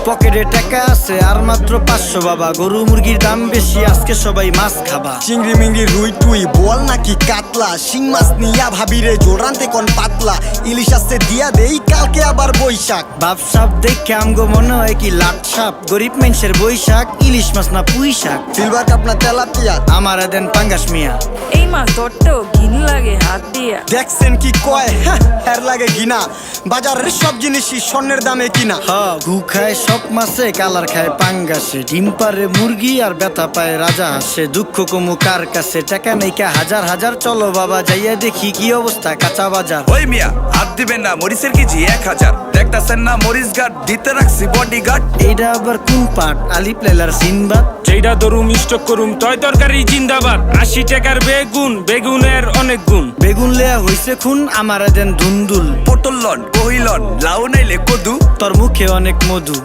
পকেটে টাকা আছে আর মাত্র 500 বাবা। গরু মুরগির দাম বেশি, আজকে সবাই মাছ খাবা। চিংড়ি মিংড়ি রুই টুই বল নাকি কাতলা, শিং মাছ নিয়া ভাবিরে জোর রানতে কোন পাতলা। ইলিশ আসছে দিয়া দেই কালকে আবার বৈশাখ। বাপ সাপ দেখে আমগো মনে হয় কি লাট সাপ। গরিব মানুষের বৈশাখ, ইলিশ মাছ না পুঁই শাক। সিলভার কাপ না তেলাপিয়া, আমার দেন পাঙ্গাস মিয়া। এই মাছ ধরতেও ঘিন লাগে হাত দিয়া। দেখছেন কি কয়, হ্যার লাগে ঘিনা। বাজারের সব জিনিসই স্বর্ণের দামে কিনা। হ ঘু খায় সব মাছে, কালার খায় পাঙ্গাসে। ডিম পারে মুরগি আর ব্যথা পায় রাজা হাসে। দুঃখ কমু কার কাছে, টাকা নেইকা হাজার হাজার। চলো বাবা যাইয়া দেখি কি অবস্থা কাঁচা বাজার। ওই মিয়া হাত দিবেন না, মরিচের কেজি 1000। দেখতাছেন না মরিচ গার্ড দিতে রাখছি বডি গার্ড। এইটা আবার কোন পাট? আলিপ লাইলার সিনবাদ। যেইটা ধরুম স্টক করুম তয় তরকারি জিন্দাবাদ। 80 টাকার বেগুন, বেগুনের অনেক গুণ। বেগুন লেয়া হইছে খুন, আমার দেন ধুন্দুল। পটল লন, কহিলন, লাউ নাইলে কদু। তোর মুখে অনেক মধু।